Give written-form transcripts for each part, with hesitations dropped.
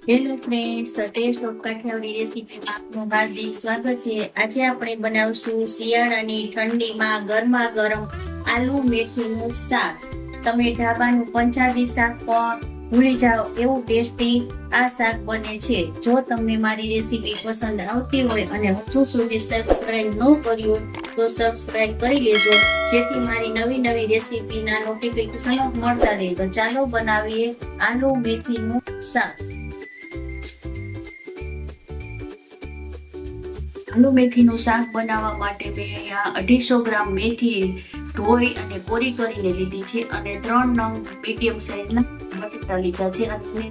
Hello friends, the taste of Kathiyawadi રેસીપીમાં આપનું હાર્દિક સ્વાગત છે. આજે આપણે બનાવશું શિયાળાની ઠંડીમાં ગરમા ગરમ આલુ મેથીનું શાક. તમે ઢાબાનું પંજાબી શાક પણ ભૂલી જાઓ એવું ટેસ્ટી આ શાક બને છે. જો તમને મારી રેસીપી પસંદ આવતી હોય અને હજુ સુધી સબસ્ક્રાઇબ ન કર્યું હોય તો સબસ્ક્રાઇબ કરી લેજો, જેથી મારી નવી નવી રેસીપીના નોટિફિકેશન મળતા રહે. તો ચાલો બનાવીએ આલુ મેથીનું શાક. આલુ મેથીનું શાક બનાવવા માટે મેં અહીંયા 250 ગ્રામ મેથી ધોઈ અને કોરી કરીને લીધી છે અને 3 નંગ મીડિયમ સાઇઝના બટેટા લીધા છે અને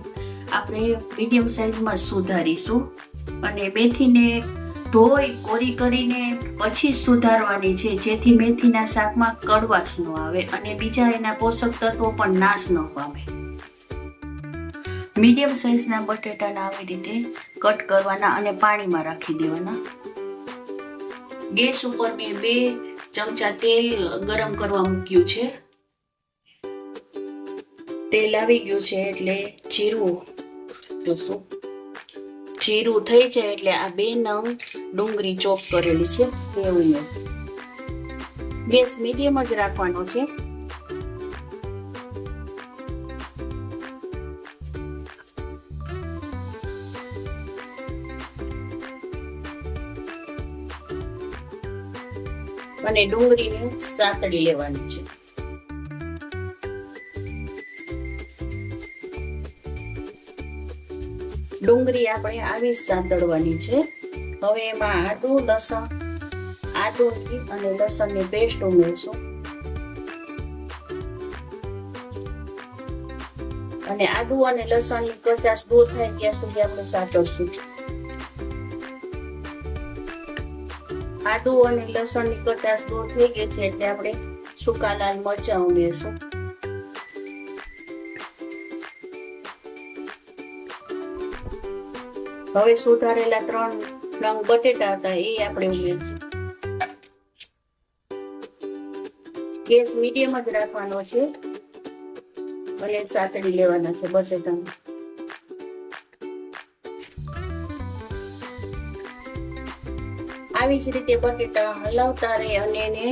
આપણે મીડિયમ સાઇઝમાં સુધારીશું. અને મેથીને ધોઈ કોરી કરીને પછી સુધારવાની છે, જેથી મેથીના શાકમાં કડવાશ ન આવે અને બીજા એના પોષક તત્વો પણ નાશ ન પામે. મીડિયમ સાઇઝના બટેટાને આવી રીતે કટ કરવાના અને પાણીમાં રાખી દેવાના. ગેસ ઉપર મેં 2 ચમચા તેલ ગરમ કરવા મૂક્યું છે. તેલ આવી ગયું છે એટલે જીરું થઈ જાય એટલે આ 2 નંગ ડુંગળી ચોપ કરેલી છે એ ઉમેર. ગેસ મીડિયમ જ રાખવાનો છે. અને ડુંગળીને સાતળી લેવાની છે. ડુંગળી આપણે આવી સાતળવાની છે. હવે એમાં આદુની અને લસણની પેસ્ટ ઉમેરશું અને આદુ અને લસણની કચાશ દૂર થાય ત્યાં સુધી આપણે સાતળશું. આદુ અને લસણની કચાશ દૂર થઈ ગઈ છે એટલે આપણે સૂકા લાલ મરચાં ઉમેરશું. હવે સુધારેલા 3 નંગ બટેટા હતા એ આપણે ઉમેરશું. ગેસ મીડિયમ જ રાખવાનો છે અને સાતળી લેવાના છે બટેટાને. આવી જ રીતે બટેટા હલાવતા રહે અને એને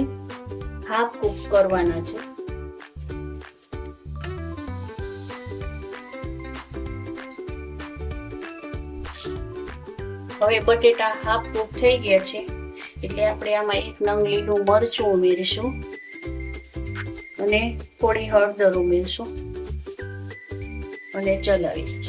હાફ કૂક કરવાના છે. હવે બટેટા હાફ કૂક થઈ ગયા છે એટલે આપણે આમાં 1 નંગ લીલું મરચું ઉમેરીશું અને થોડી હળદર ઉમેરશું અને ચલાવીશું.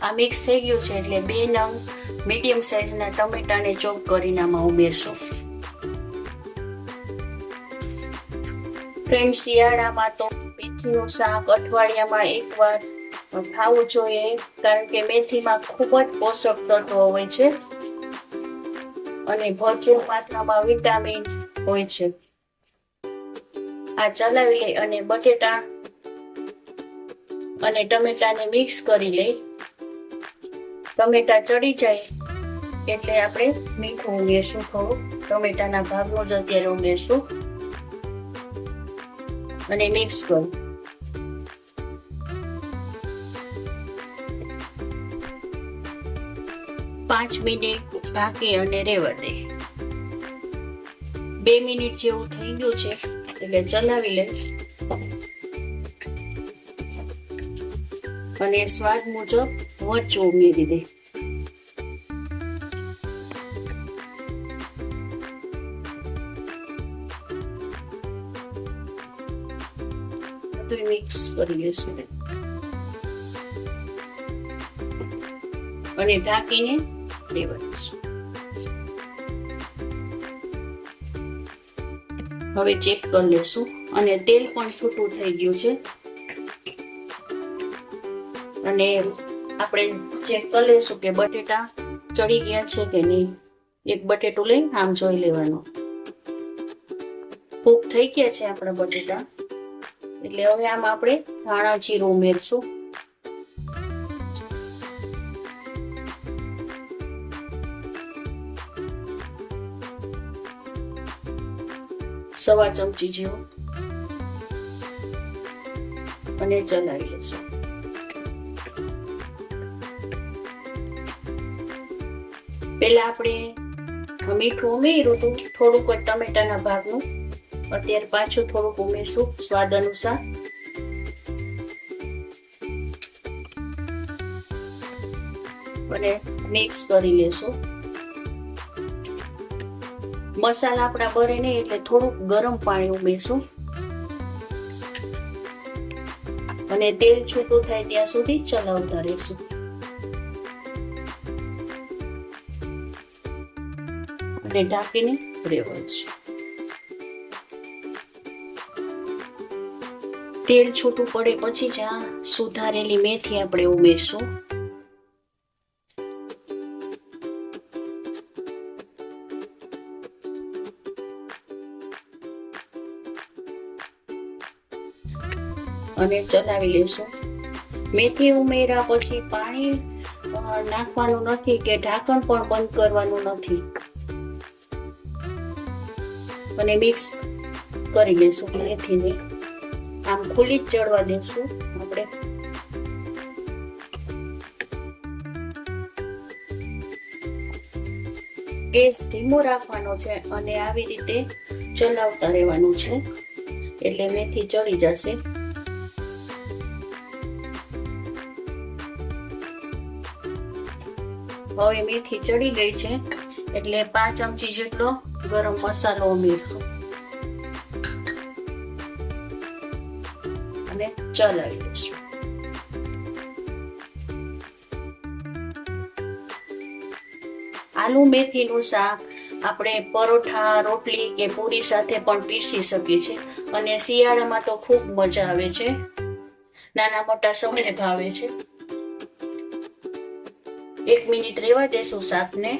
આ મિક્સ થઈ ગયું છે એટલે 2 નંગ મીડિયમ સાઇઝના ટમેટાને ચોપ કરીને આમાં ઉમેરશું. ફ્રેન્ડ, શિયાળામાં તો મેથીનું શાક અઠવાડિયામાં એકવાર ખાવું જોઈએ, કારણ કે મેથીમાં ખૂબ જ પોષક તત્વો હોય છે અને ભરપૂર માત્રામાં વિટામિન હોય છે. આ ચલાવી લઈ અને બટેટા અને ટમેટાને મિક્સ કરી લઈ. ટમેટા ચડી જાય એટલે આપણે મીઠું ઉમેરશું. થોડું ટમેટાના ભાગનું જ અત્યારે ઉમેરશું અને મિક્સ કરો. પાંચ મિનિટ ઢાંકી અને રહેવા દે. 2 મિનિટ જેવું થઈ ગયું છે એટલે ચલાવી લે અને સ્વાદ મુજબ મરચું ઉમેરી દે. બધું મિક્સ કરી લેશું અને ઢાંકીને રહેવા દઈશું. હવે ચેક કરી લેશું અને તેલ પણ છૂટું થઈ ગયું છે અને આપણે ચેક કરી લેશું કે બટેટા ચડી ગયા છે કે નહીં. એક બટેટું લઈ આમ જોઈ લેવાનું. કૂક થઈ ગયા છે આપણા બટેટા એટલે હવે આમાં આપણે ધાણા જીરું ઉમેરશું. 1/2 ચમચી જેવો અને ચલાવી લેશું. પેલા આપણે મીઠું ઉમેર્યું હતું થોડુંક જ ટમેટાના ભાગનું, અત્યારે પાછું થોડુંક ઉમેરશું સ્વાદ અનુસાર. અને મિક્સ કરી લેશું. મસાલા આપણા બરે નહીં એટલે થોડુંક ગરમ પાણી ઉમેરશું અને તેલ છૂટું થાય ત્યાં સુધી ચલાવતા રહેશું. અને ઢાંકીને રેવાડશું. તેલ છૂટું પડે પછી જ આ સુધારેલી મેથી આપણે ઉમેરશું. અને ચલાવી લેશું. મેથી ઉમેર્યા પછી પાણી નાખવાનું નથી કે ઢાંકણ પણ બંધ કરવાનું નથી. અને મિક્સ કરી લેશું. મેથીને આમ ખુલ્લી જ ચડવા દેશું આપણે. ગેસ ધીમો રાખવાનો છે અને આવી રીતે ચલાવતા રહેવાનું છે એટલે મેથી ચડી જશે. હવે મેથી ચડી ગઈ છે એટલે 5 ચમચી જેટલો ગરમ મસાલો ઉમેરશું અને ચલાવી દઈશું. આલુ મેથીનું શાક આપણે પરોઠા, રોટલી કે પૂરી સાથે પણ પીરસી શકીએ છીએ અને શિયાળામાં તો ખૂબ મજા આવે છે. નાના મોટા સૌને ભાવે છે. 1 મિનિટ રેવા દેશું શાકને.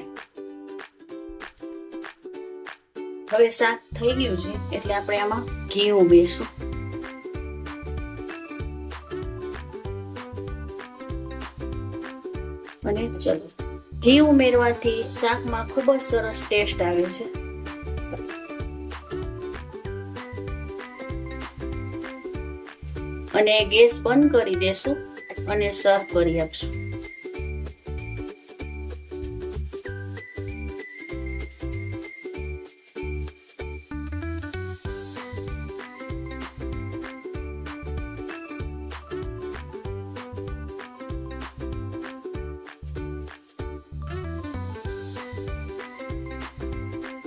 હવે શાક થઈ ગયું છે એટલે આપણે આમાં ઘી ઉમેરશું. અને ચલો, ઘી ઉમેરવાથી શાકમાં ખૂબ જ સરસ ટેસ્ટ આવે છે. અને ગેસ બંધ કરી દેશું અને સર્વ કરી આપશું.